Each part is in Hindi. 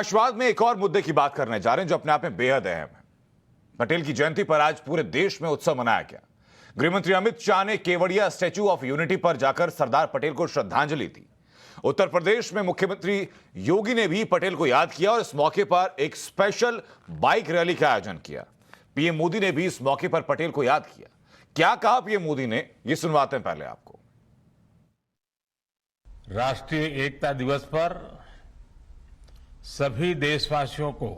राष्ट्रवाद में एक और मुद्दे की बात करने जा रहे हैं जो अपने आप में बेहद अहम है। पटेल की जयंती पर आज पूरे देश में उत्सव मनाया गया। गृहमंत्री अमित शाह ने केवड़िया स्टैच्यू ऑफ यूनिटी पर जाकर सरदार पटेल को श्रद्धांजलि दी। उत्तर प्रदेश में मुख्यमंत्री योगी ने भी पटेल को याद किया और इस मौके पर एक स्पेशल बाइक रैली का आयोजन किया। पीएम मोदी ने भी इस मौके पर पटेल को याद किया। क्या कहा पीएम मोदी ने, यह सुनवाते हैं पहले आपको। राष्ट्रीय एकता दिवस पर सभी देशवासियों को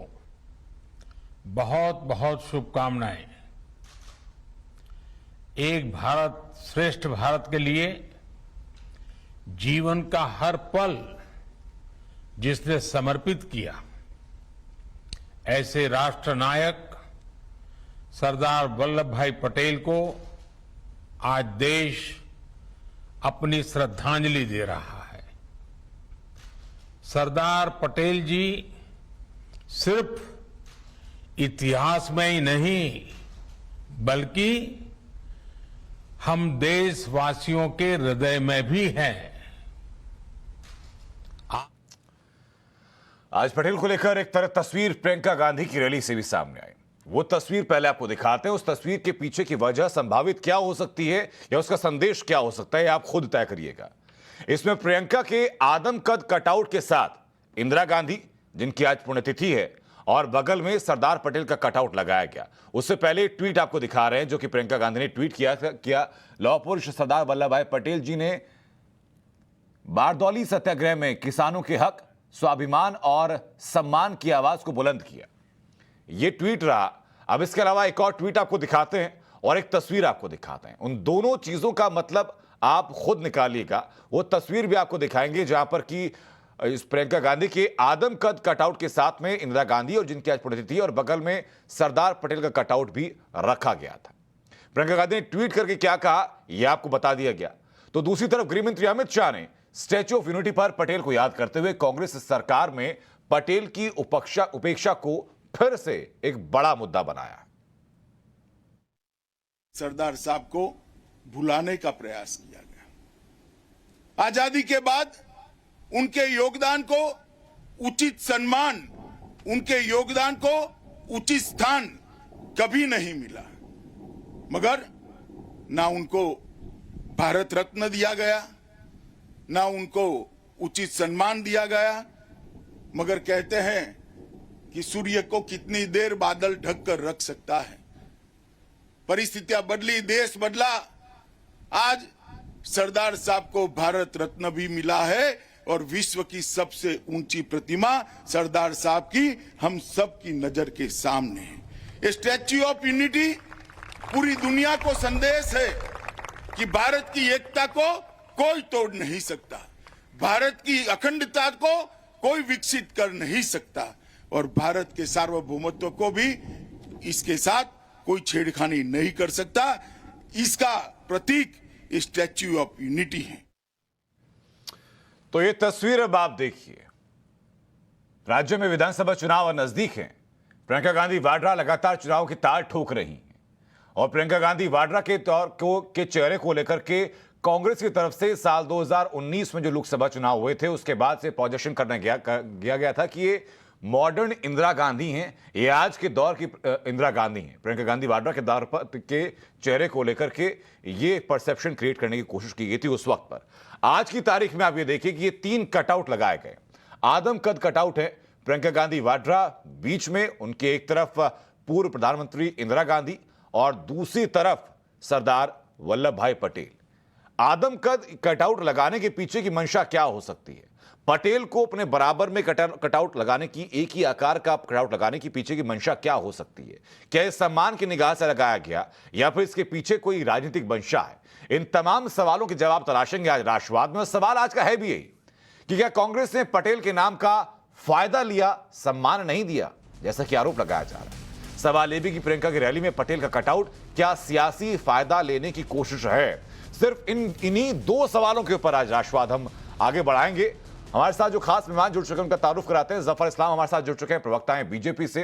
बहुत बहुत शुभकामनाएं। एक भारत श्रेष्ठ भारत के लिए जीवन का हर पल जिसने समर्पित किया, ऐसे राष्ट्र नायक सरदार वल्लभ भाई पटेल को आज देश अपनी श्रद्धांजलि दे रहा है। सरदार पटेल जी सिर्फ इतिहास में ही नहीं बल्कि हम देशवासियों के हृदय में भी हैं। आज पटेल को लेकर एक तरह तस्वीर प्रियंका गांधी की रैली से भी सामने आई। वो तस्वीर पहले आपको दिखाते हैं। उस तस्वीर के पीछे की वजह संभावित क्या हो सकती है या उसका संदेश क्या हो सकता है, आप खुद तय करिएगा। इसमें प्रियंका के आदमकद कटआउट के साथ इंदिरा गांधी, जिनकी आज पुण्यतिथि है, और बगल में सरदार पटेल का कटआउट लगाया गया। उससे पहले एक ट्वीट आपको दिखा रहे हैं जो कि प्रियंका गांधी ने ट्वीट किया। लौह पुरुष सरदार वल्लभ भाई पटेल जी ने बारदौली सत्याग्रह में किसानों के हक, स्वाभिमान और सम्मान की आवाज को बुलंद किया। यह ट्वीट रहा। अब इसके अलावा एक और ट्वीट आपको दिखाते हैं और एक तस्वीर आपको दिखाते हैं। उन दोनों चीजों का मतलब आप खुद निकालिएगा। वो तस्वीर भी आपको दिखाएंगे जहां पर कि इस प्रियंका गांधी के आदमकद कटआउट के साथ में इंदिरा गांधी और जिनकी आज पुण्यतिथि और बगल में सरदार पटेल का कटआउट भी रखा गया था। प्रियंका गांधी ने ट्वीट करके क्या कहा यह आपको बता दिया गया। तो दूसरी तरफ गृहमंत्री अमित शाह ने स्टैच्यू ऑफ यूनिटी पर पटेल को याद करते हुए कांग्रेस सरकार में पटेल की उपेक्षा को फिर से एक बड़ा मुद्दा बनाया। सरदार साहब को भुलाने का प्रयास किया गया। आजादी के बाद उनके योगदान को उचित सम्मान, उनके योगदान को उचित स्थान कभी नहीं मिला। मगर ना उनको भारत रत्न दिया गया, ना उनको उचित सम्मान दिया गया। मगर कहते हैं कि सूर्य को कितनी देर बादल ढक कर रख सकता है। परिस्थितियां बदली, देश बदला। आज सरदार साहब को भारत रत्न भी मिला है और विश्व की सबसे ऊंची प्रतिमा सरदार साहब की हम सब की नजर के सामने है। स्टैच्यू ऑफ यूनिटी पूरी दुनिया को संदेश है कि भारत की एकता को कोई तोड़ नहीं सकता, भारत की अखंडता को कोई विकसित कर नहीं सकता और भारत के सार्वभौमत्व को भी इसके साथ कोई छेड़खानी नहीं कर सकता। इसका प्रतीक स्टैच्यू ऑफ यूनिटी है। तो ये तस्वीर अब आप देखिए। राज्य में विधानसभा चुनाव नजदीक हैं। प्रियंका गांधी वाड्रा लगातार चुनाव की तार ठोक रही हैं और प्रियंका गांधी वाड्रा के चेहरे को लेकर के कांग्रेस की तरफ से साल 2019 में जो लोकसभा चुनाव हुए थे उसके बाद से पॉजिशन करने गया था कि ये मॉडर्न इंदिरा गांधी हैं, ये आज के दौर की इंदिरा गांधी हैं। प्रियंका गांधी वाड्रा के दौर पर के चेहरे को लेकर के ये परसेप्शन क्रिएट करने की कोशिश की गई थी उस वक्त पर। आज की तारीख में आप ये देखिए कि ये 3 कटआउट लगाए गए। आदमकद कटआउट है प्रियंका गांधी वाड्रा, बीच में उनके एक तरफ पूर्व प्रधानमंत्री इंदिरा गांधी और दूसरी तरफ सरदार वल्लभ भाई पटेल। आदमकद कटआउट लगाने के पीछे की मंशा क्या हो सकती है? पटेल को अपने बराबर में कटआउट लगाने की, एक ही आकार का कटआउट लगाने की पीछे की मंशा क्या हो सकती है? क्या इस सम्मान की निगाह से लगाया गया या फिर इसके पीछे कोई राजनीतिक मंशा है? इन तमाम सवालों के जवाब तलाशेंगे आज राष्ट्रवाद में। और सवाल आज का है भी यही कि क्या कांग्रेस ने पटेल के नाम का फायदा लिया, सम्मान नहीं दिया, जैसा कि आरोप लगाया जा रहा है। सवाल यह भी कि प्रियंका की रैली में पटेल का कटआउट क्या सियासी फायदा लेने की कोशिश है? सिर्फ इन्हीं 2 सवालों के ऊपर आज राष्ट्रवाद हम आगे बढ़ाएंगे। हमारे साथ जो खास मेहमान जुड़ चुके हैं उनका तारुफ कराते हैं। जफर इस्लाम हमारे साथ जुड़ चुके हैं, प्रवक्ता हैं बीजेपी से।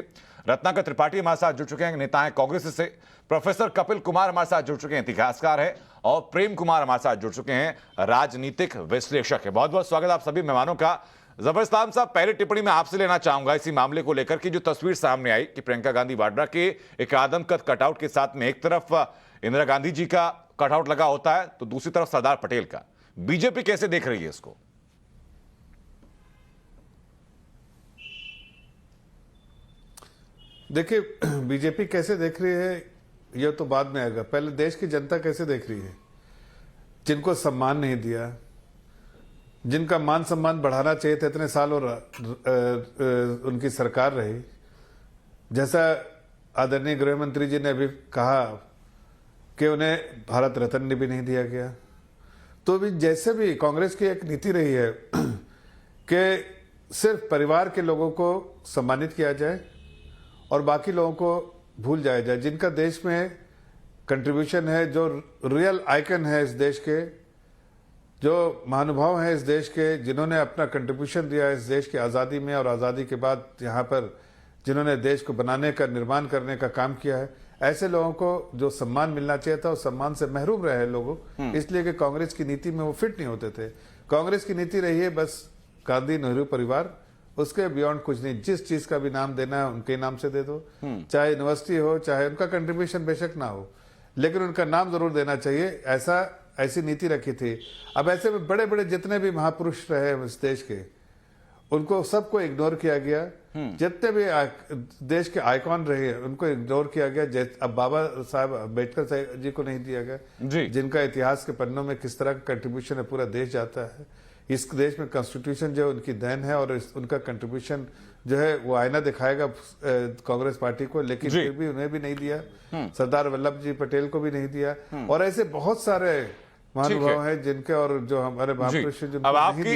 रत्नाकर त्रिपाठी हमारे साथ जुड़ चुके हैं, नेता हैं कांग्रेस से। प्रोफेसर कपिल कुमार हमारे साथ जुड़ चुके हैं, इतिहासकार हैं। और प्रेम कुमार हमारे साथ जुड़ चुके हैं, राजनीतिक विश्लेषक है। बहुत बहुत स्वागत आप सभी मेहमानों का। जफर इस्लाम साहब, पहले टिप्पणी मैं आपसे लेना चाहूंगा इसी मामले को लेकर कि जो तस्वीर सामने आई कि प्रियंका गांधी वाड्रा के एक आदमकद कटआउट के साथ में एक तरफ इंदिरा गांधी जी का कटआउट लगा होता है तो दूसरी तरफ सरदार पटेल का। बीजेपी कैसे देख रही है इसको? देखिए, बीजेपी कैसे देख रही है यह तो बाद में आएगा, पहले देश की जनता कैसे देख रही है। जिनको सम्मान नहीं दिया, जिनका मान सम्मान बढ़ाना चाहिए था, इतने साल और उनकी सरकार रही, जैसा आदरणीय गृह मंत्री जी ने अभी कहा कि उन्हें भारत रत्न भी नहीं दिया गया, तो भी जैसे भी कांग्रेस की एक नीति रही है कि सिर्फ परिवार के लोगों को सम्मानित किया जाए और बाकी लोगों को भूल जाया जाए। जिनका देश में कंट्रीब्यूशन है, जो रियल आइकन है इस देश के, जो महानुभाव हैं इस देश के, जिन्होंने अपना कंट्रीब्यूशन दिया इस देश की आज़ादी में और आज़ादी के बाद यहाँ पर जिन्होंने देश को बनाने का, निर्माण करने का काम किया है, ऐसे लोगों को जो सम्मान मिलना चाहिए था उस सम्मान से महरूम रहे लोग, इसलिए कि कांग्रेस की नीति में वो फिट नहीं होते थे। कांग्रेस की नीति रही है बस गांधी नेहरू परिवार, उसके बियॉन्ड कुछ नहीं। जिस चीज का भी नाम देना है उनके नाम से दे दो, चाहे यूनिवर्सिटी हो, चाहे उनका कंट्रीब्यूशन बेशक ना हो, लेकिन उनका नाम जरूर देना चाहिए। ऐसी नीति रखी थी। अब ऐसे में बड़े बड़े जितने भी महापुरुष रहे इस देश के, उनको सबको इग्नोर किया गया। जितने भी देश के आइकॉन रहे उनको इग्नोर किया गया। अब बाबा साहब अम्बेडकर जी को नहीं दिया गया, जिनका इतिहास के पन्नों में किस तरह का कंट्रीब्यूशन है पूरा देश जाता है। इस देश में कॉन्स्टिट्यूशन जो उनकी देन है और उनका कंट्रीब्यूशन जो है वो आईना दिखाएगा कांग्रेस पार्टी को, लेकिन फिर भी उन्हें भी नहीं दिया। सरदार वल्लभ जी पटेल को भी नहीं दिया। और ऐसे बहुत सारे महानुभाव हैं जिनके और जो हमारे महापुरुष। अब आपकी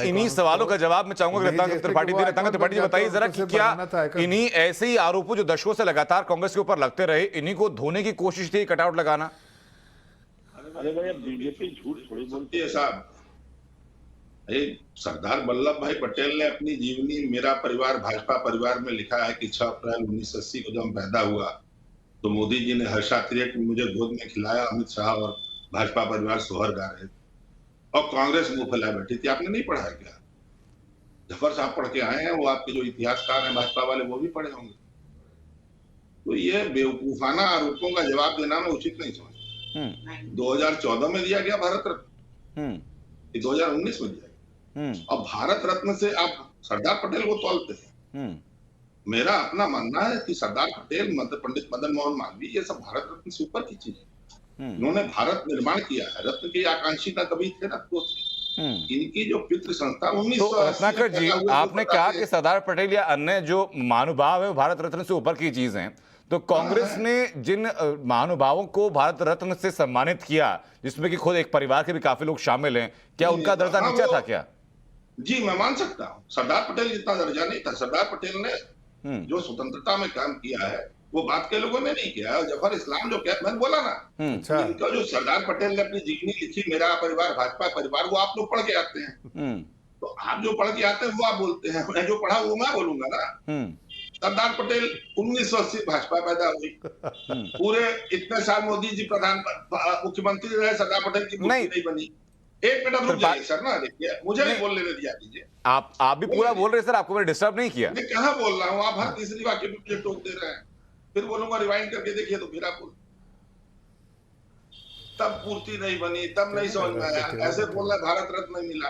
इन्हीं सवालों का जवाब मैं चाहूंगा रत्नाकर त्रिपाठी जी। रत्नाकर त्रिपाठी जी बताइए जरा कि क्या इन्हीं ऐसे ही आरोपों जो दशकों से लगातार कांग्रेस के ऊपर लगते रहे, इन्हीं को धोने की कोशिश थी कटआउट लगाना? अरे भाई, बीजेपी झूठ थोड़ी बोलती है साहब। सरदार वल्लभ भाई पटेल ने अपनी जीवनी मेरा परिवार भाजपा परिवार में लिखा है कि 6 अप्रैल 1980 को जब मैं पैदा हुआ तो मोदी जी ने हर्षातिरेक मुझे गोद में खिलाया, अमित शाह और भाजपा परिवार सोहर गा रहे थे और कांग्रेस मुंह फैला बैठी थी। आपने नहीं पढ़ा है क्या? जफर साहब पढ़ के आए हैं, वो आपके जो इतिहासकार हैं भाजपा वाले वो भी पढ़े होंगे। तो ये बेवकूफाना आरोपों का जवाब देना मैं उचित नहीं समझता। 2014 में दिया गया भारत रत्न, 2019 में दिया गया। अब भारत रत्न से आप सरदार पटेल को तौलते हैं। मेरा अपना मानना है कि सरदार पटेल, पंडित मदन मोहन मालवीय, ये सब भारत रत्न से ऊपर की चीज है। उन्होंने भारत निर्माण किया है। रत्न की आकांक्षी का कभी थे ना, तो इनकी जो पितृ संस्था 1900। तो रत्नाकर जी, आपने कहा कि सरदार पटेल या अन्य जो महानुभाव है वो भारत रत्न से ऊपर की चीज है, तो कांग्रेस ने जिन महानुभावों को भारत रत्न से सम्मानित किया, जिसमें कि खुद एक परिवार के भी काफी लोग शामिल हैं, क्या उनका दर्जा नीचा था क्या? जी, मैं मान सकता हूँ। सरदार पटेल जितना दर्जा नहीं था। सरदार पटेल ने जो स्वतंत्रता में काम किया है वो बात के लोगों ने नहीं किया है। जफर इस्लाम जो कहते, मैंने बोला ना, इनका जो सरदार पटेल ने अपनी जीवनी लिखी मेरा परिवार भाजपा परिवार, वो आप लोग पढ़ के आते हैं। तो आप जो पढ़ के आते हैं वो आप बोलते हैं, मैं जो पढ़ा वो मैं बोलूंगा ना। सरदार पटेल 1980 भाजपा पैदा हुई, पूरे इतने साल मोदी जी मुख्यमंत्री रहे, सरदार पटेल की नहीं बनी। एक मिनट रुक जाइए सर ना, देखिए मुझे नहीं बोलने दे दिया कीजिए। आप भी पूरा बोल रहे हैं सर, आपको मैंने डिस्टर्ब नहीं किया। मैं कहाँ बोल रहा हूँ, आप हर तीसरी वाक्य पे मुझे टोक दे रहे हैं। फिर बोलूंगा रिवाइंड करके देखिए, तो फिर आप बोल, तब पूर्ति नहीं बनी, तब नहीं समझ में आया, ऐसे बोलना भारत रत्न नहीं मिला।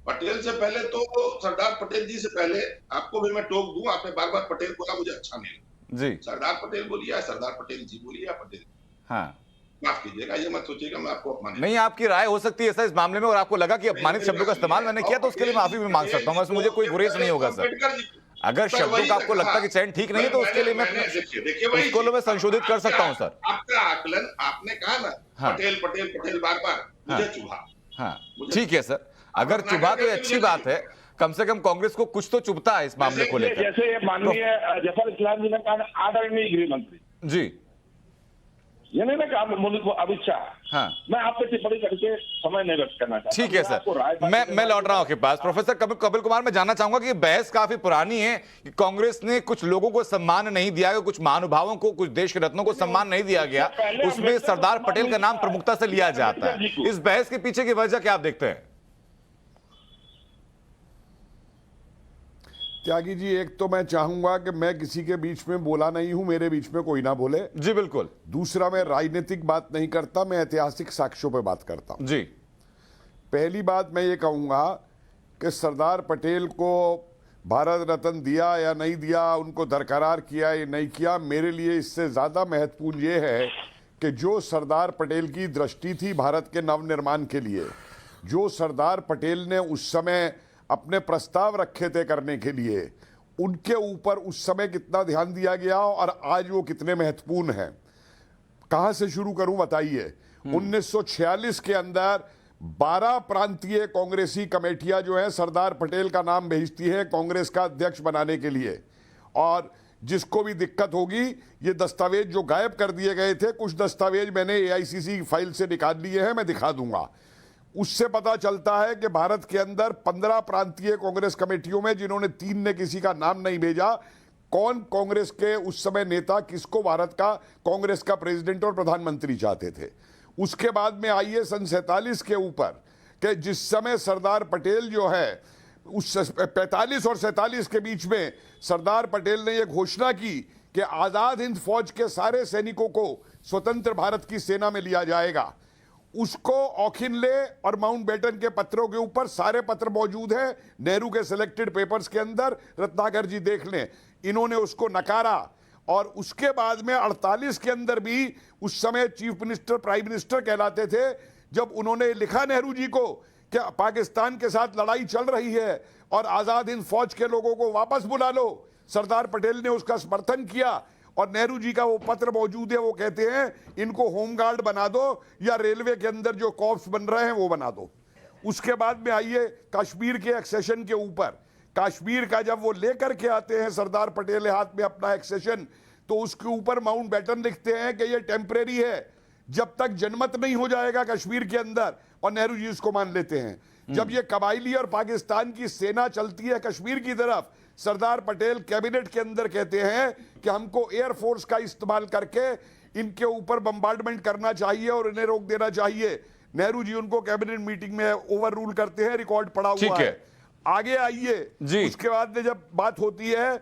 पटेल से पहले तो सरदार पटेल जी से पहले आपको भी मैं टोक दूं, आपने बार बार पटेल बोला, मुझे अच्छा नहीं लगा जी। सरदार पटेल बोलिए, सरदार पटेल जी बोलिए, पटेल। हाँ, माफ कीजिएगा, ये मत सोचिएगा मैं आपको अपमानित। नहीं, आपकी राय हो सकती है सर इस मामले में, और आपको लगा कि अपमानित शब्दों का इस्तेमाल मैंने किया तो उसके लिए माफी भी मांग सकता हूँ। मुझे कोई गुरेज नहीं होगा सर। अगर शब्दों का आपको लगता कि चयन ठीक नहीं है तो उसके लिए मैं उसको मैं संशोधित कर सकता हूँ सर। आपका आकलन, आपने कहा ना पटेल पटेल पटेल बार बार, मुझे चुभा। हाँ, ठीक है सर, अगर चुभा तो अच्छी बात है, कम से कम कांग्रेस को कुछ तो चुभता है इस मामले को लेकर। जैसे माननीय जफर इस्लाम जी ने कहा, आदरणीय गृह मंत्री जी, ये नहीं ना कहा मुल्क को अमित शाह। हाँ, मैं आपसे टिप्पणी करके समय नहीं व्यक्त करना चाहता। ठीक है सर, मैं लौट रहा हूं आपके पास। प्रोफेसर कपिल कुमार, मैं जानना चाहूंगा कि बहस काफी पुरानी है कि कांग्रेस ने कुछ लोगों को सम्मान नहीं दिया गया, कुछ महानुभावों को, कुछ देश के रत्नों को सम्मान नहीं दिया गया, उसमें सरदार पटेल का नाम प्रमुखता से लिया जाता है। इस बहस के पीछे की वजह क्या आप देखते हैं? त्यागी जी, एक तो मैं चाहूंगा कि मैं किसी के बीच में बोला नहीं हूं, मेरे बीच में कोई ना बोले। जी बिल्कुल। दूसरा, मैं राजनीतिक बात नहीं करता, मैं ऐतिहासिक साक्ष्यों पे बात करता हूं। जी। पहली बात मैं ये कहूंगा कि सरदार पटेल को भारत रत्न दिया या नहीं दिया, उनको दरकरार किया या नहीं किया, मेरे लिए इससे ज्यादा महत्वपूर्ण ये है कि जो सरदार पटेल की दृष्टि थी भारत के नवनिर्माण के लिए, जो सरदार पटेल ने उस समय अपने प्रस्ताव रखे थे करने के लिए, उनके ऊपर उस समय कितना ध्यान दिया गया और आज वो कितने महत्वपूर्ण हैं। कहां से शुरू करूं बताइए। 1946 के अंदर 12 प्रांतीय कांग्रेसी कमेटियां जो है सरदार पटेल का नाम भेजती है कांग्रेस का अध्यक्ष बनाने के लिए, और जिसको भी दिक्कत होगी, ये दस्तावेज जो गायब कर दिए गए थे, कुछ दस्तावेज मैंने AICC फाइल से निकाल लिए हैं, मैं दिखा दूंगा। उससे पता चलता है कि भारत के अंदर 15 प्रांतीय कांग्रेस कमेटियों में, जिन्होंने 3 ने किसी का नाम नहीं भेजा, कौन कांग्रेस के उस समय नेता किसको भारत का कांग्रेस का प्रेसिडेंट और प्रधानमंत्री चाहते थे। उसके बाद में आइए सन 47 के ऊपर, कि जिस समय सरदार पटेल जो है, उस 45 और 47 के बीच में सरदार पटेल ने यह घोषणा की कि आजाद हिंद फौज के सारे सैनिकों को स्वतंत्र भारत की सेना में लिया जाएगा। उसको ऑखिनले और माउंटबेटन के पत्रों के ऊपर सारे पत्र मौजूद हैं, नेहरू के सिलेक्टेड पेपर्स के अंदर, रत्नाकर जी देख लें। इन्होंने उसको नकारा, और उसके बाद में 48 के अंदर भी, उस समय चीफ मिनिस्टर प्राइम मिनिस्टर कहलाते थे, जब उन्होंने लिखा नेहरू जी को कि पाकिस्तान के साथ लड़ाई चल रही है और आजाद हिंद फौज के लोगों को वापस बुला लो, सरदार पटेल ने उसका समर्थन किया। और नेहरू जी का वो पत्र मौजूद है, वो कहते हैं इनको होमगार्ड बना दो या रेलवे के अंदर जो कॉर्प्स बन रहे हैं वो बना दो। उसके बाद में आइए कश्मीर के एक्सेशन के ऊपर। कश्मीर का जब वो लेकर के आते हैं सरदार पटेल हाथ में अपना एक्सेशन, तो उसके ऊपर माउंटबेटन लिखते हैं कि ये टेम्परेरी है, जब तक जनमत नहीं हो जाएगा कश्मीर के अंदर, और नेहरू जी इसको मान लेते हैं। जब ये कबायली और पाकिस्तान की सेना चलती है कश्मीर की तरफ, सरदार पटेल कैबिनेट के अंदर कहते हैं कि हमको एयरफोर्स का इस्तेमाल करके इनके ऊपर बम्बार्डमेंट करना चाहिए और इन्हें रोक देना चाहिए। नेहरू जी उनको कैबिनेट मीटिंग में ओवर रूल करते हैं, रिकॉर्ड पड़ा हुआ है। आगे आइए, उसके बाद में जब बात होती है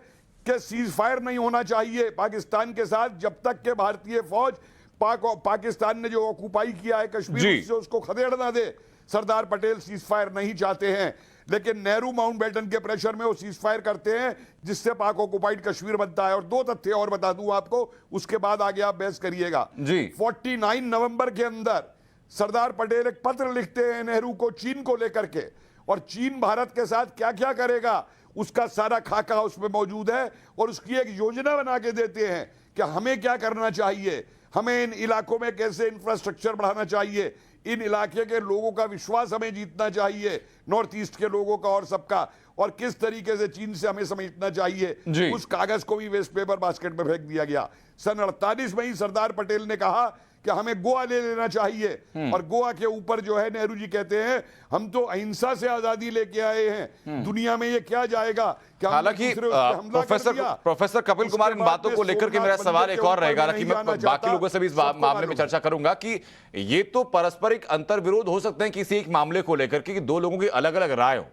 कि सीज फायर नहीं होना चाहिए पाकिस्तान के साथ, जब तक के भारतीय फौज पाकिस्तान ने जो ऑक्युपाई किया है कश्मीर से उसको खदेड़ ना दे, सरदार पटेल सीज फायर नहीं चाहते हैं। लेकिन नेहरू माउंटबेटन के प्रेशर में वो सीज फायर करते हैं, जिससे पाक ऑक्युपाइड कश्मीर बनता है। और 2 तथ्य और बता दूं आपको, उसके बाद आगे आप बहस करिएगा। 49 नवंबर के अंदर सरदार पटेल एक पत्र लिखते हैं नेहरू को चीन को लेकर के, और चीन भारत के साथ क्या क्या करेगा उसका सारा खाका उसमें मौजूद है, और उसकी एक योजना बना के देते हैं कि हमें क्या करना चाहिए, हमें इन इलाकों में कैसे इंफ्रास्ट्रक्चर बढ़ाना चाहिए, इन इलाके के लोगों का विश्वास हमें जीतना चाहिए, नॉर्थ ईस्ट के लोगों का और सबका, और किस तरीके से चीन से हमें समझना चाहिए। उस कागज को भी वेस्ट पेपर बास्केट में फेंक दिया गया। सन 48 में ही सरदार पटेल ने कहा कि हमें गोवा ले लेना चाहिए, और गोवा के ऊपर जो है नेहरू जी कहते हैं हम तो अहिंसा से आजादी लेके आए हैं, दुनिया में ये क्या जाएगा। हालांकि प्रोफेसर कपिल कुमार, इन बातों को लेकर के मेरा सवाल एक और रहेगा कि मैं बाकी लोगों से भी इस मामले में चर्चा करूंगा कि ये तो परस्परिक अंतर विरोध हो सकते हैं किसी एक मामले को लेकर के, दो लोगों की अलग अलग राय हो।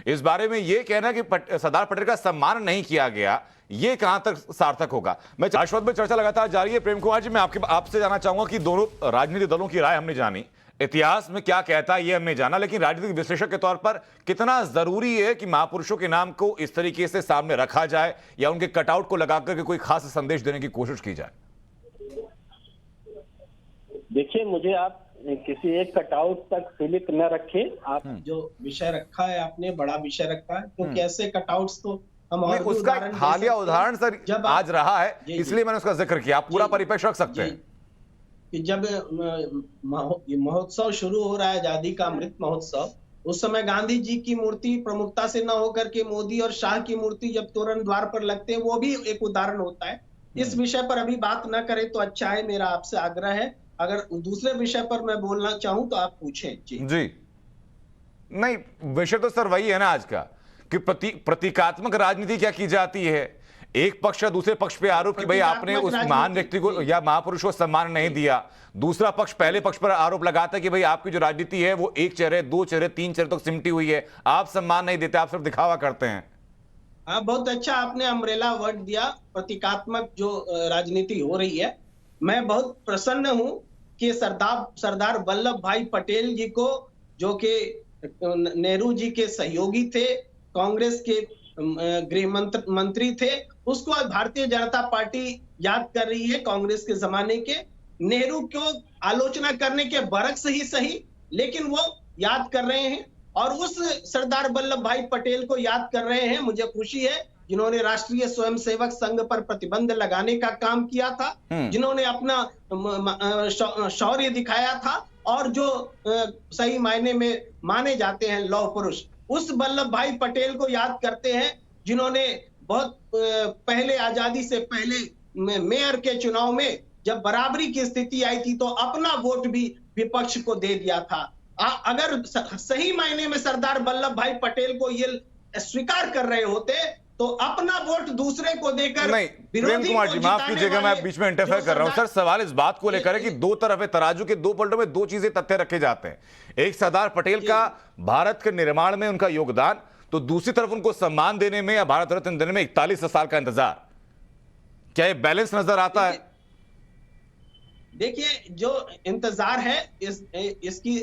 इस बारे में ये कहना कि सरदार पटेल का सम्मान नहीं किया गया, ये कहां तक सार्थक होगा। मैं राष्ट्रपद में चर्चा लगातार जारी है। प्रेम कुमार जी, मैं आपसे जानना चाहूंगा कि दोनों राजनीतिक दलों की राय हमने जानी, इतिहास में क्या कहता है ये हमने जाना, लेकिन राजनीतिक विश्लेषक के तौर पर कितना जरूरी है कि महापुरुषों के नाम को इस तरीके से सामने रखा जाए या उनके कटआउट को लगाकर के कोई खास संदेश देने की कोशिश की जाए? देखिए, मुझे आप किसी एक कटआउट तक सीमित न रखें। आप जो विषय रखा है आपने बड़ा विषय रखा है, क्योंकि ऐसे कटआउट्स तो हम और उसका हालिया उदाहरण सर जब आज रहा है, इसलिए मैंने उसका जिक्र किया। आप पूरा परिप्रेक्ष्य रख सकते हैं कि जब महोत्सव शुरू हो रहा है, आजादी का अमृत महोत्सव, उस समय गांधी जी की मूर्ति प्रमुखता से न होकर के मोदी और शाह की मूर्ति जब तोरण द्वार पर लगते हैं, वो भी एक उदाहरण होता है। इस विषय पर अभी बात न करें तो अच्छा है, मेरा आपसे आग्रह है। अगर दूसरे विषय पर मैं बोलना चाहूं तो आप पूछें। जी नहीं, विषय तो सर वही है ना आज का, कि प्रतीकात्मक राजनीति क्या की जाती है। एक पक्ष या दूसरे पक्ष पे आरोप कि भाई आपने उस महान व्यक्ति को या महापुरुष को सम्मान नहीं दिया, दूसरा पक्ष पहले पक्ष पर आरोप लगाता है कि भाई आपकी जो राजनीति है वो 1 चेहरे 2 चेहरे 3 चेहरे तक सिमटी हुई है, आप सम्मान नहीं देते, आप सिर्फ दिखावा करते हैं। हाँ, बहुत अच्छा आपने अम्ब्रेला वर्ड दिया, प्रतीकात्मक जो राजनीति हो रही है। मैं बहुत प्रसन्न हूं कि सरदार वल्लभ भाई पटेल जी को, जो कि नेहरू जी के सहयोगी थे, कांग्रेस के गृह मंत्री थे, उसको आज भारतीय जनता पार्टी याद कर रही है। कांग्रेस के जमाने के नेहरू को आलोचना करने के बरक्स ही सही, लेकिन वो याद कर रहे हैं और उस सरदार वल्लभ भाई पटेल को याद कर रहे हैं। मुझे खुशी है, जिन्होंने राष्ट्रीय स्वयंसेवक संघ पर प्रतिबंध लगाने का काम किया था, जिन्होंने अपना शौर्य दिखाया था और जो सही मायने में माने जाते हैं लौह पुरुष, उस वल्लभ भाई पटेल को याद करते हैं, जिन्होंने बहुत पहले, आजादी से पहले मेयर के चुनाव में जब बराबरी की स्थिति आई थी तो अपना वोट भी विपक्ष को दे दिया था। अगर सही मायने में सरदार वल्लभ भाई पटेल को ये स्वीकार कर रहे होते तो अपना वोट दूसरे को देकर नहीं, प्रेम कुमार जी माफ कीजिएगा, मैं बीच में इंटरफेयर कर रहा हूं सर। सवाल इस बात को लेकर है कि दो तरफ है तराजू के, दो पलटों में दो चीजें तथ्य रखे जाते हैं। एक सरदार पटेल का भारत के निर्माण में उनका योगदान, तो दूसरी तरफ उनको सम्मान देने में या भारत रत्न देने में 41 साल का इंतजार। क्या ये बैलेंस नजर आता है? देखिए, जो इंतजार है इसकी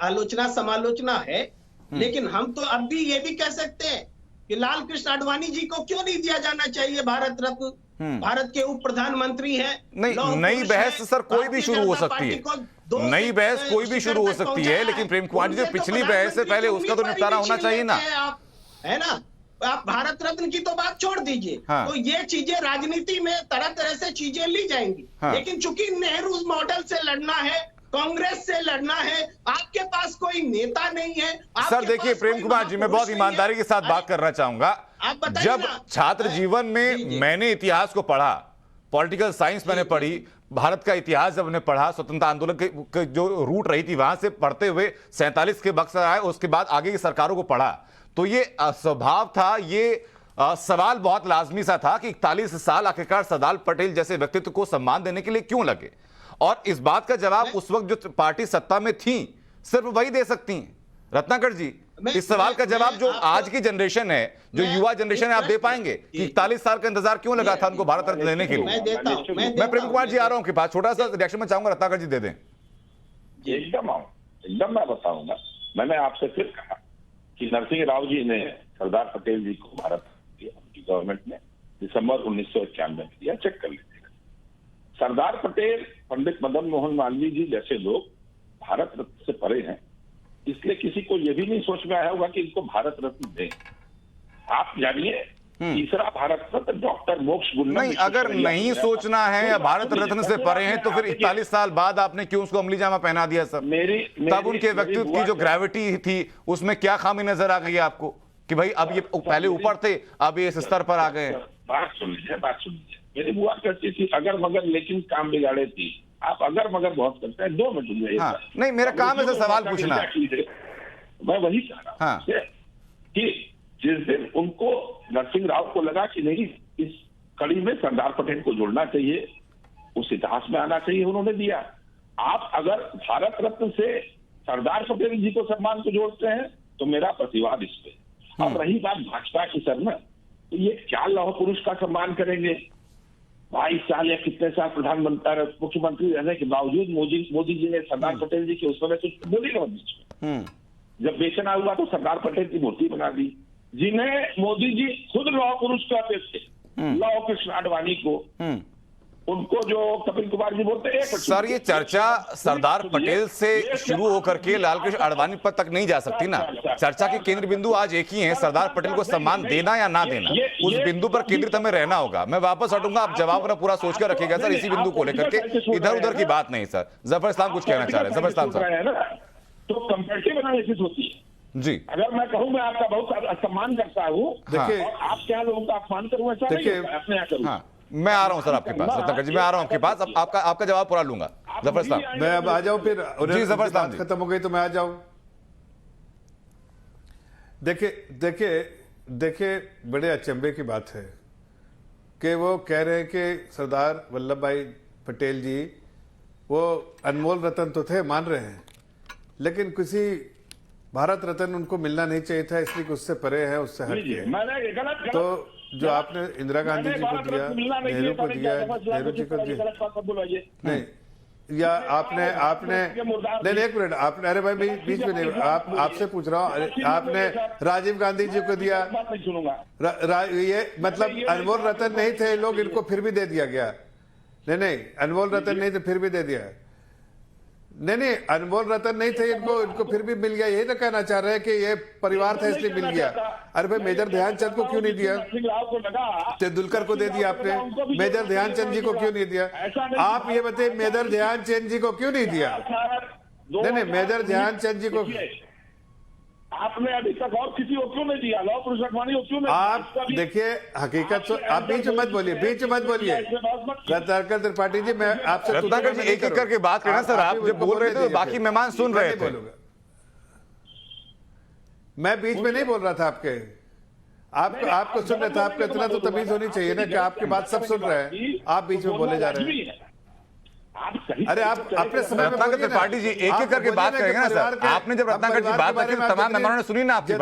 आलोचना समालोचना है, लेकिन हम तो अब भी ये भी कह सकते हैं कि लाल कृष्ण आडवाणी जी को क्यों नहीं दिया जाना चाहिए भारत रत्न? भारत के उप प्रधानमंत्री हैं। नहीं, नई बहस सर कोई भी शुरू हो सकती है, नई बहस कोई भी शुरू हो सकती है, लेकिन प्रेम कुमार जी जो पिछली बहस है पहले उसका तो निपटारा होना चाहिए ना, है ना? आप भारत रत्न की तो बात छोड़ दीजिए। हाँ। तो ये चीजें राजनीति में तरह तरह से चीजें ली जाएंगी। हाँ। लेकिन चूंकि नेहरू मॉडल से लड़ना है, कांग्रेस से लड़ना है, आपके पास कोई नेता नहीं है। सर देखिए प्रेम कुमार जी, मैं बहुत ईमानदारी के साथ बात करना चाहूंगा। जब छात्र जीवन में मैंने इतिहास को पढ़ा, पॉलिटिकल साइंस मैंने पढ़ी, भारत का इतिहास जब मैंने पढ़ा, स्वतंत्रता आंदोलन के जो रूट रही थी वहां से पढ़ते हुए 47 के बक्सर आए, उसके बाद आगे की सरकारों को पढ़ा, तो ये स्वभाव था, ये सवाल बहुत लाजमी सा था कि 41 साल आखिरकार सरदार पटेल जैसे व्यक्तित्व को सम्मान देने के लिए क्यों लगे। और इस बात का जवाब उस वक्त जो पार्टी सत्ता में थी सिर्फ वही दे सकती हैं। रत्नाकर जी, इस सवाल का जवाब जो आज की जनरेशन है, जो युवा जनरेशन है, आप दे पाएंगे कि 41 साल का इंतजार क्यों लगा था उनको भारत रत्न देने के लिए? मैं प्रेम कुमार जी आ रहा हूं, के पास छोटा सा रिएक्शन में चाहूंगा, रत्नाकर जी दे दें। एकदम मैं बताऊंगा। मैंने आपसे फिर कहा कि नरसिंह राव जी ने सरदार पटेल जी को भारत दिया, उनकी गवर्नमेंट ने दिसंबर 1991 में दिया, चेक कर लीजिएगा। सरदार पटेल, पंडित मदन मोहन मालवीय जी जैसे लोग भारत रत्न से परे हैं, इसलिए किसी को यह भी नहीं सोच में आया होगा कि इनको भारत रत्न दें। आप जानिए, तीसरा भारत रत्न डॉक्टर मोक्ष गुणन। नहीं, अगर नहीं सोचना है या भारत रत्न से परे हैं तो फिर 41 साल बाद आपने क्यों उसको अमली जामा पहना दिया सर? तब उनके व्यक्तित्व की जो ग्रेविटी थी उसमें क्या खामी नजर आ गई आपको कि भाई अब ये पहले ऊपर थे, अब ये इस स्तर पर आ गए? बात सुन लीजिए। मेरी बुआ कहती थी अगर मगर लेकिन काम बिगाड़े थी। आप अगर मगर बहुत करते हैं, 2 मिनट। हाँ, नहीं, मेरा काम है सवाल पूछना। मैं वही कह रहा हूं कि जिस दिन उनको नरसिंह राव को लगा कि नहीं, इस कड़ी में सरदार पटेल को जोड़ना चाहिए, उस इतिहास में आना चाहिए, उन्होंने दिया। आप अगर भारत रत्न से सरदार पटेल जी को सम्मान को जोड़ते हैं तो मेरा प्रतिवाद इस पे। अब रही बात भाजपा की सर में, तो ये क्या लौह पुरुष का सम्मान करेंगे? 22 साल या कितने साल प्रधानमंत्री मुख्यमंत्री रहने के बावजूद मोदी जी ने सरदार पटेल जी के उस समय कुछ बोली ना बीच में। जब बेचना हुआ तो सरदार पटेल की मूर्ति बना दी, जिन्हें मोदी जी खुद लौह पुरुष कहते थे, लौह कृष्ण आडवाणी को। उनको जो कपिल कुमार जी बोलते हैं सर, ये चर्चा सरदार पटेल से शुरू होकर के लालकृष्ण आडवाणी पर तक नहीं जा सकती ना। चर्चा के केंद्र बिंदु आज एक ही है, सरदार पटेल को सम्मान देना या ना देना, उस बिंदु पर केंद्रित हमें रहना होगा। मैं वापस हटूंगा, आप जवाब अपना पूरा सोच कर रखिएगा सर, इसी बिंदु को लेकर के, इधर उधर की बात नहीं सर। जफर इस्लाम कुछ कहना चाह रहे हैं। जफर इस्लाम सर, तो कंपैरेटिव एनालिसिस होती है जी। अगर मैं कहूँ मैं आपका बहुत सम्मान करता हूँ, देखिए आप क्या लोगों का अपमान करूँ, ऐसा नहीं अपने यहाँ करूँ। मैं आ रहा हूं सर आपके पास, रत्नाकर जी मैं आ रहा हूं आपके पास, अब आपका जवाब पूरा लूंगा। जफर इस्लाम, मैं अब आ जाऊं फिर? जी जफर इस्लाम जी, खत्म हो गई तो मैं आ जाऊं। देखिए बड़े अचंभे की बात है कि वो कह रहे हैं कि सरदार वल्लभ भाई पटेल जी वो अनमोल रतन तो थे, मान रहे हैं, लेकिन किसी भारत रत्न उनको मिलना नहीं चाहिए था, इसलिए उससे परे है, उससे हट लीजिए, के। मैंने गलत तो जो आपने इंदिरा गांधी जी को दिया, नेहरू को दिया, नेहरू जी को दिया, नहीं, या आपने नहीं, एक मिनट, आपने, अरे भाई बीच में नहीं, आपसे पूछ रहा हूँ, आपने राजीव गांधी जी को दिया, ये मतलब अनमोल रतन नहीं थे ये लोग, इनको फिर भी दे दिया गया। नहीं, अनमोल रतन नहीं थे, फिर भी दे दिया। नहीं, अनमोल रतन नहीं थे, इनको फिर भी मिल गया। यही तो कहना चाह रहे हैं कि ये परिवार था इसलिए मिल गया। अरे भाई मेजर ध्यानचंद को क्यों नहीं दिया? तेंदुलकर को दे दिया आपने, मेजर ध्यानचंद जी को क्यों नहीं दिया? आप ये बताइए, मेजर ध्यानचंद जी को क्यों नहीं दिया? नहीं, मेजर ध्यानचंद जी को आपने अभी तक और किसी को क्यों नहीं दिया? लौह पुरुष रखवानी को क्यों नहीं? आप देखिए, हकीकत तो आप बीच में मत बोलिए, रत्नाकर त्रिपाठी जी, मैं आपसे रत्नाकर जी एक एक करके बात करना सर, आप जब बोल रहे थे तो बाकी मेहमान सुन रहे थे। मैं बीच में नहीं बोल रहा था आपके, आपको सुन रहा था। आपको इतना तो तमीज होनी चाहिए ना कि आपकी बात सब सुन रहे हैं, आप बीच में बोले जा रहे हैं। अरे आप अपने समय में रत्नाकर त्रिपाठी जी एक एक करके बात करेंगे ना सर। आपने जब रत्नाकर जी बात रखी तो तमाम मेहमानों ने सुनी ना आपकी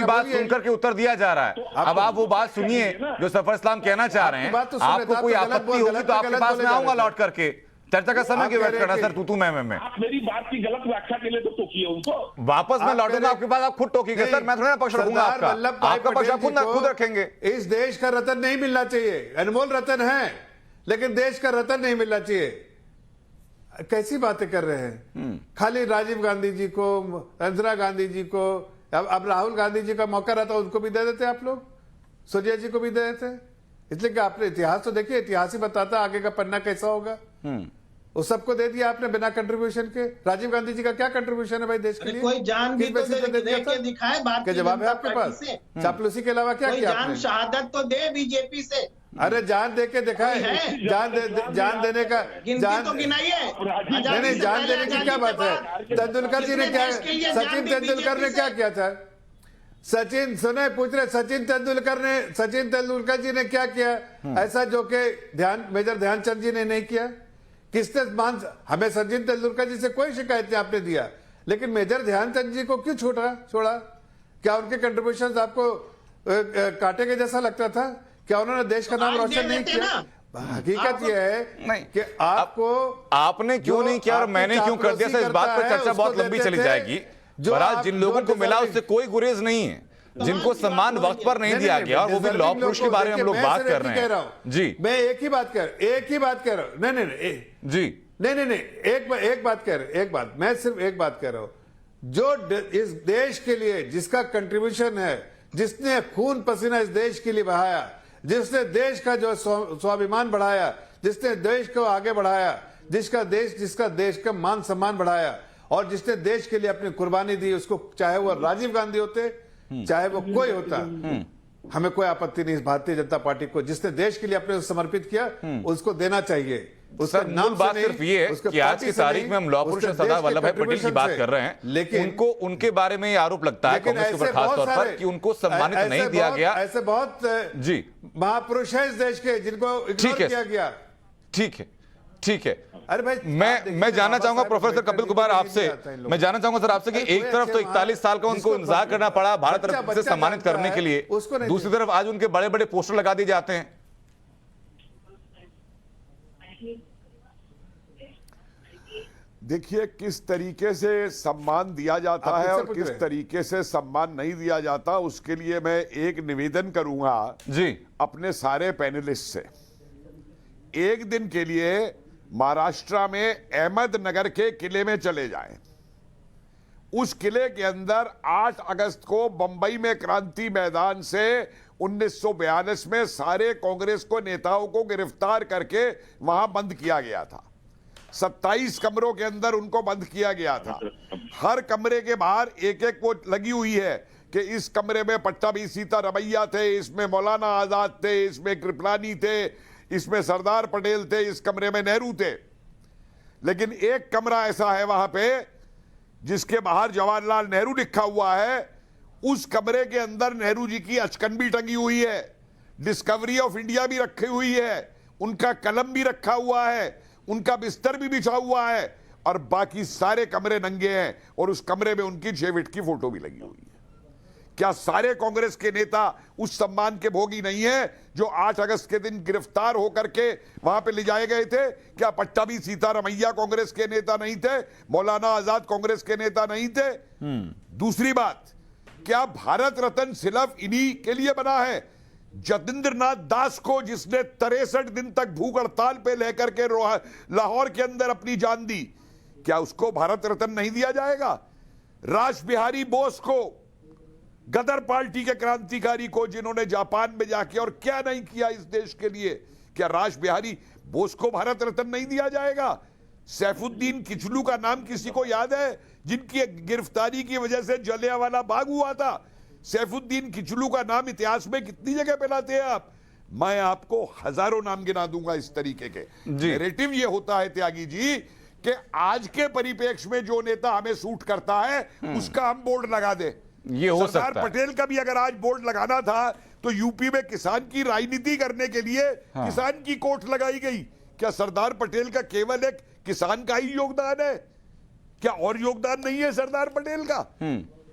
बात सुनकर के उत्तर दिया जा रहा है। अब आप वो बात सुनिए जो सफर इस्लाम कहना चाह रहे हैं। आपको कोई आपत्ति होगी तो आपके पास में आऊंगा लौट करके। चर्चा का समय क्यों वेस्ट करना सर, तू मैं आप मेरी बात की गलत व्याख्या के लिए तो टोकिए उनको। वापस मैं लौटूंगा आपके पास, आप खुद टोकीगे सर, मैं थोड़ा पक्ष रखूंगा आपका पक्ष आप खुद रखेंगे। इस देश का रत्न नहीं मिलना चाहिए, अनमोल रत्न है लेकिन देश का रत्न नहीं मिलना चाहिए। कैसी बातें कर रहे हैं? खाली राजीव गांधी जी को, इंदिरा गांधी जी को, अब राहुल गांधी जी का मौका रहता उनको भी दे देते आप लोग, सोनिया जी को भी दे देते। इसलिए कि आपने इतिहास तो देखिए, इतिहास ही बताता आगे का पन्ना कैसा होगा। वो सबको दे दिया आपने बिना कंट्रीब्यूशन के। राजीव गांधी जी का क्या कंट्रीब्यूशन है भाई देश के लिए? कोई जान भी तो दे दिखाए, बात क्या जवाब है आपके पास? चापलूसी के अलावा क्या किया आपने? शहादत तो दे बीजेपी से। अरे जान दे के दिखाए, जान देने का जान तो गिनाइए। नहीं, जान देने की क्या बात है? तेंदुलकर जी ने क्या, सचिन तेंदुलकर ने क्या किया था? सचिन सुने पूछ रहे, सचिन तेंदुलकर जी ने क्या किया ऐसा जो कि मेजर ध्यानचंद जी ने नहीं किया? किसने हमें सचिन तेंदुलकर जी से कोई शिकायत नहीं आपने दिया, लेकिन मेजर ध्यानचंद जी को क्यों छोड़ा? क्या उनके कंट्रीब्यूशन आपको कांटे के जैसा लगता था? क्या उन्होंने देश का नाम रोशन नहीं किया? हकीकत यह है कि आपने क्यों नहीं किया और मैंने क्यों कर दिया सर, इस बात पर चर्चा बहुत लंबी चली जाएगी। बहरहाल जिन लोगों को मिला उससे कोई गुरेज नहीं है, जिनको सम्मान वक्त पर नहीं दिया गया, और वो भी लौह पुरुष के बारे में हम लोग बात कर रहे हैं। जी मैं एक ही बात कह रहा हूं। नहीं जी नहीं, एक बात मैं सिर्फ एक बात कह रहा हूं, जो इस देश के लिए जिसका कंट्रीब्यूशन है, जिसने खून पसीना इस देश के लिए बहाया, जिसने देश का जो स्वाभिमान बढ़ाया, जिसने देश को आगे बढ़ाया, जिसका देश का मान सम्मान बढ़ाया, और जिसने देश के लिए अपनी कुर्बानी दी, उसको चाहे वो राजीव गांधी होते चाहे वो कोई होता, हमें कोई आपत्ति नहीं। भारतीय जनता पार्टी को जिसने देश के लिए अपने समर्पित किया उसको देना चाहिए। उसका नाम बात सिर्फ ये है कि आज की तारीख में हम लौह पुरुष सरदार वल्लभ भाई पटेल की बात कर रहे हैं, लेकिन उनके बारे में आरोप लगता है कांग्रेस के ऊपर खास तौर पर कि उनको सम्मानित नहीं दिया गया। ऐसे बहुत जी महापुरुष है इस देश के जिनको इग्नोर किया गया। ठीक है। अरे भाई मैं जानना चाहूंगा प्रोफेसर कपिल कुमार आपसे, मैं जानना चाहूंगा सर आपसे कि एक तरफ तो 41 साल का उनको इंतजार करना पड़ा भारत तरफ से सम्मानित करने के लिए, दूसरी तरफ आज उनके बड़े बड़े पोस्टर लगा दिए जाते हैं। देखिए किस तरीके से सम्मान दिया जाता है और किस तरीके से सम्मान नहीं दिया जाता, उसके लिए मैं एक निवेदन करूंगा जी अपने सारे पैनलिस्ट से। एक दिन के लिए महाराष्ट्र में अहमदनगर के किले में चले जाएं। उस किले के अंदर 8 अगस्त को बंबई में क्रांति मैदान से 1942 में सारे कांग्रेस को नेताओं को गिरफ्तार करके वहां बंद किया गया था। 27 कमरों के अंदर उनको बंद किया गया था। हर कमरे के बाहर एक वो लगी हुई है कि इस कमरे में पट्टाभी सीता रमैया थे, इसमें मौलाना आजाद थे, इसमें कृपलानी थे, इसमें सरदार पटेल थे, इस कमरे में नेहरू थे। लेकिन एक कमरा ऐसा है वहां पे जिसके बाहर जवाहरलाल नेहरू लिखा हुआ है। उस कमरे के अंदर नेहरू जी की अचकन भी टंगी हुई है, डिस्कवरी ऑफ इंडिया भी रखी हुई है, उनका कलम भी रखा हुआ है, उनका बिस्तर भी बिछा हुआ है, और बाकी सारे कमरे नंगे हैं और उस कमरे में उनकी जेविट की फोटो भी लगी हुई है। क्या सारे कांग्रेस के नेता उस सम्मान के भोगी नहीं है जो 8 अगस्त के दिन गिरफ्तार होकर के वहां पे ले जाए गए थे? क्या पट्टाभी सीतारमैया कांग्रेस के नेता नहीं थे? मौलाना आजाद कांग्रेस के नेता नहीं थे? दूसरी बात, क्या भारत रत्न सिर्फ इन्हीं के लिए बना है? जतिंद्र नाथ दास को, जिसने 63 दिन तक भूख हड़ताल पे लेकर के लाहौर के अंदर अपनी जान दी, क्या उसको भारत रत्न नहीं दिया जाएगा? रास बिहारी बोस को, गदर पार्टी के क्रांतिकारी को, जिन्होंने जापान में जाके और क्या नहीं किया इस देश के लिए, क्या रास बिहारी बोस को भारत रत्न नहीं दिया जाएगा? सैफुद्दीन किचलू का नाम किसी को याद है, जिनकी गिरफ्तारी की वजह से जलियांवाला बाग हुआ था? सैफुद्दीन किचलू का नाम इतिहास में कितनी जगह पे लाते हैं आप? मैं आपको हजारों नाम गिना दूंगा इस तरीके के। नैरेटिव ये होता है त्यागी जी कि आज के परिप्रेक्ष्य में जो नेता हमें सूट करता है उसका हम बोर्ड लगा दे। ये हो सकता है। सरदार पटेल का भी अगर आज बोर्ड लगाना था तो यूपी में किसान की राजनीति करने के लिए किसान की कोर्ट लगाई गई। क्या सरदार पटेल का केवल एक किसान का ही योगदान है? क्या और योगदान नहीं है सरदार पटेल का?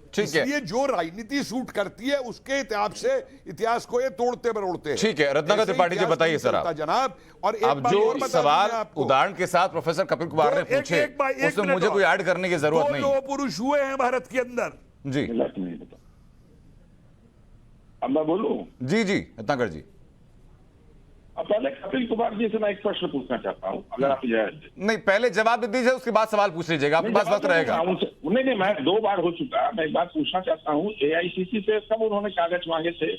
ठीक है, इसलिए जो राजनीति सूट करती है उसके हिसाब से इतिहास को ये तोड़ते मरोड़ते हैं। ठीक है, रत्नाकर त्रिपाठी जी बताइए सर आप जनाब। और एक अब बात और जो बता सवाल दूं मैं आपको, उदाहरण के साथ प्रोफेसर कपिल कुमार ने पूछे उसमें मुझे कोई ऐड करने की जरूरत नहीं। 2 पुरुष हुए हैं भारत के अंदर जी। अब मैं बोलूं? जी जी रत्नाकर जी। अब पहले कपिल कुमार जी से मैं एक प्रश्न पूछना चाहता हूं, अगर आप इजाजत दें। नहीं, पहले जवाब दे दीजिए, उसके बाद सवाल पूछ लीजिएगा, आपके पास वक्त रहेगा। नहीं, मैं 2 बार हो चुका। मैं एक बात पूछना चाहता हूं, AICC से कब उन्होंने कागज मांगे थे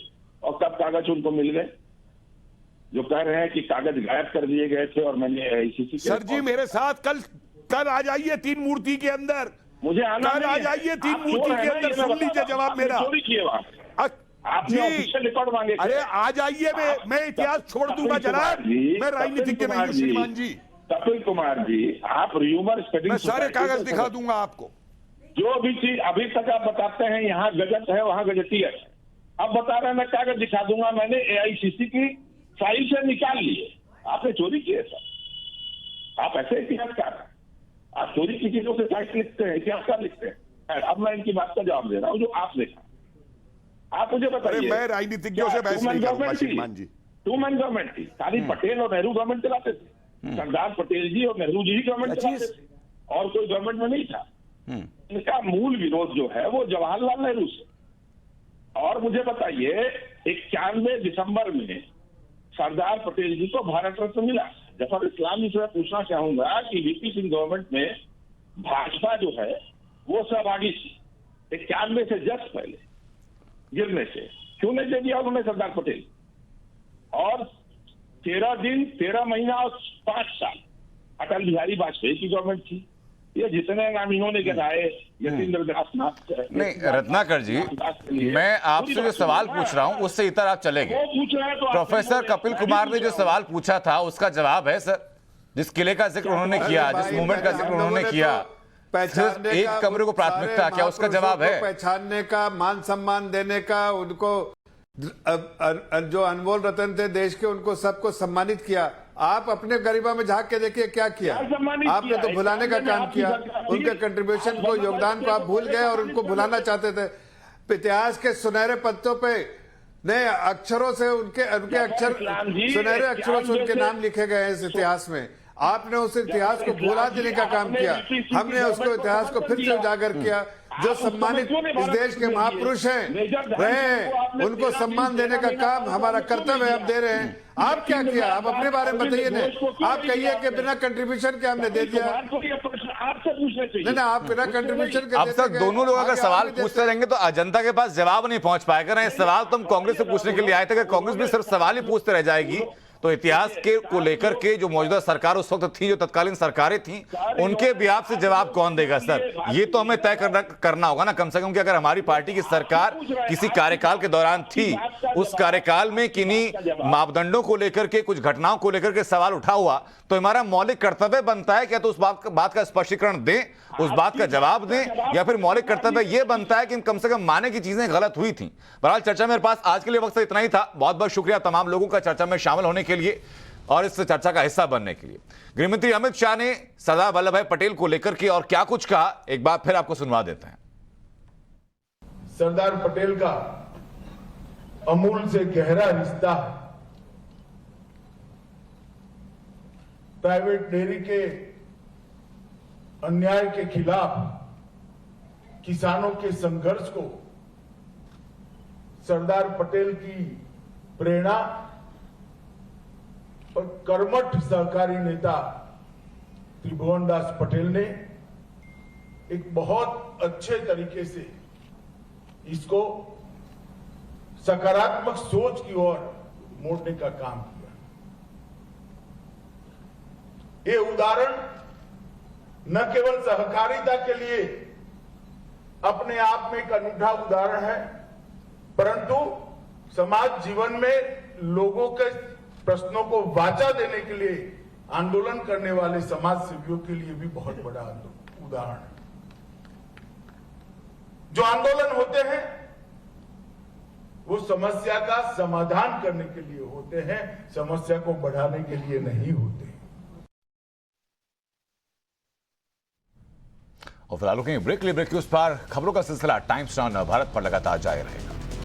और कब कागज उनको मिल गए? जो कह रहे हैं कि कागज गायब कर दिए गए थे और मैंने AICC सर जी मेरे साथ कल आ जाइए 3 मूर्ति के अंदर, मुझे आना कल आ जाइए 3 मूर्ति के अंदर, सुन लीजिए जवाब मेरा। चोरी किए वहां आपने ऑफिशियल रिकॉर्ड मांगे। अरे आ जाइए, मैं इतिहास छोड़ दूंगा जनाब, मैं राजनीतिज्ञ नहीं हूं श्रीमान जी। कपिल कुमार जी, आप र्यूमर स्प्रेडिंग, मैं सारे कागज दिखा दूंगा आपको। जो भी चीज अभी तक आप बताते हैं यहाँ गजट है वहां गजटियर है, अब बता रहे हैं मैं कागज दिखा दूंगा, मैंने AICC की फाइल से निकाल लिए। आपने चोरी किए सर, आप ऐसे इतिहासकार हैं, आप चोरी की चीजों से साहित्य लिखते हैं, इतिहासकार लिखते हैं। अब मैं इनकी बात का जवाब दे रहा हूँ जो आप देखा। आप मुझे बताइए, मैं राजनीतिज्ञों से बहस नहीं करूंगा श्रीमान जी। 2 मैन गवर्नमेंट थी, खाली पटेल और नेहरू गवर्नमेंट चलाते थे। सरदार पटेल जी और नेहरू जी ही गवर्नमेंट चलाते थे और कोई गवर्नमेंट में नहीं था। इनका मूल विरोध जो है वो जवाहरलाल नेहरू से। और मुझे बताइए 91 दिसंबर में सरदार पटेल जी को भारत रत्न मिला। जफर इस्लाम जी से पूछना चाहूंगा कि VP सिंह गवर्नमेंट में भाजपा जो है वो सहभागी थी 91 से जस्ट पहले गिरने से, क्यों नहीं दे दिया उन्होंने सरदार पटेल? और 13 दिन 13 महीना और 5 साल अटल बिहारी वाजपेयी की गवर्नमेंट थी। ये जितने नाम इन्होंने गिनाए, यतीन्द्र दास नाथ, नहीं रत्नाकर जी, मैं आपसे जो सवाल पूछ रहा हूं उससे इतर आप चले गए। प्रोफेसर कपिल कुमार ने जो सवाल पूछा था उसका जवाब है सर, जिस किले का जिक्र उन्होंने किया, जिस मूवमेंट का जिक्र उन्होंने किया, सिर्फ एक कमरे को प्राथमिकता, क्या उसका जवाब है? पहचानने का, मान सम्मान देने का, उनको जो अनमोल रतन थे देश के, उनको सबको सम्मानित किया। आप अपने गरिमा में झांक के देखिए क्या किया आपने। तो भुलाने का काम किया, उनके कंट्रीब्यूशन को, योगदान को आप भूल गए और उनको भुलाना चाहते थे। इतिहास के सुनहरे पत्तों पे नए अक्षरों से उनके अक्षर, सुनहरे अक्षरों से उनके नाम लिखे गए हैं इस इतिहास में। आपने उस इतिहास को भुला देने का काम किया, हमने उसको इतिहास को फिर से उजागर किया। जो सम्मानित इस देश के महापुरुष हैं रहे हैं, उनको सम्मान देने का काम हमारा कर्तव्य है, हम दे रहे हैं। आप क्या किया? आप अपने बारे में बताइए ना। आप कहिए कि बिना कंट्रीब्यूशन के हमने दे दिया। आपसे पूछना चाहिए। नहीं, आप बिना कंट्रीब्यूशन के अब तक दोनों लोग अगर सवाल पूछते रहेंगे तो जनता के पास जवाब नहीं पहुंच पाएगा ना। ये सवाल तो हम कांग्रेस से पूछने के लिए आए थे कि कांग्रेस भी सिर्फ सवाल ही पूछते रह जाएगी तो इतिहास के को लेकर के जो मौजूदा सरकार उस वक्त थी, जो तत्कालीन सरकारें थी, उनके बिहाफ से जवाब कौन देगा सर? ये तो हमें तय करना होगा ना कम से कम, कि अगर हमारी पार्टी की सरकार किसी कार्यकाल के दौरान थी, उस कार्यकाल में किन्हीं मापदंडों को लेकर के, कुछ घटनाओं को लेकर के सवाल उठा हुआ, तो हमारा मौलिक कर्तव्य बनता है क्या तो उस बात का स्पष्टीकरण दें, उस बात का जवाब दें, या फिर मौलिक कर्तव्य यह बनता है कि कम से कम माने की चीजें गलत हुई थी। बहरहाल चर्चा मेरे पास आज के लिए वक्त इतना ही था। बहुत बहुत शुक्रिया तमाम लोगों का चर्चा में शामिल होने के लिए। और इस चर्चा का हिस्सा बनने के लिए। गृहमंत्री अमित शाह ने सरदार वल्लभ भाई पटेल को लेकर के और क्या कुछ कहा, एक बार फिर आपको सुनवा देते हैं। सरदार पटेल का अमूल से गहरा रिश्ता है। प्राइवेट डेयरी के अन्याय के खिलाफ किसानों के संघर्ष को सरदार पटेल की प्रेरणा और कर्मठ सहकारी नेता त्रिभुवन दास पटेल ने एक बहुत अच्छे तरीके से इसको सकारात्मक सोच की ओर मोड़ने का काम किया। ये उदाहरण न केवल सहकारिता के लिए अपने आप में एक अनूठा उदाहरण है, परंतु समाज जीवन में लोगों के प्रश्नों को वाचा देने के लिए आंदोलन करने वाले समाज सेवियों के लिए भी बहुत बड़ा उदाहरण है। जो आंदोलन होते हैं वो समस्या का समाधान करने के लिए होते हैं, समस्या को बढ़ाने के लिए नहीं होते। और फिलहाल रुकेंगे ब्रेक के लिए। ब्रेक के उस पार खबरों का सिलसिला टाइम्स नाउ भारत पर लगातार जारी रहेगा।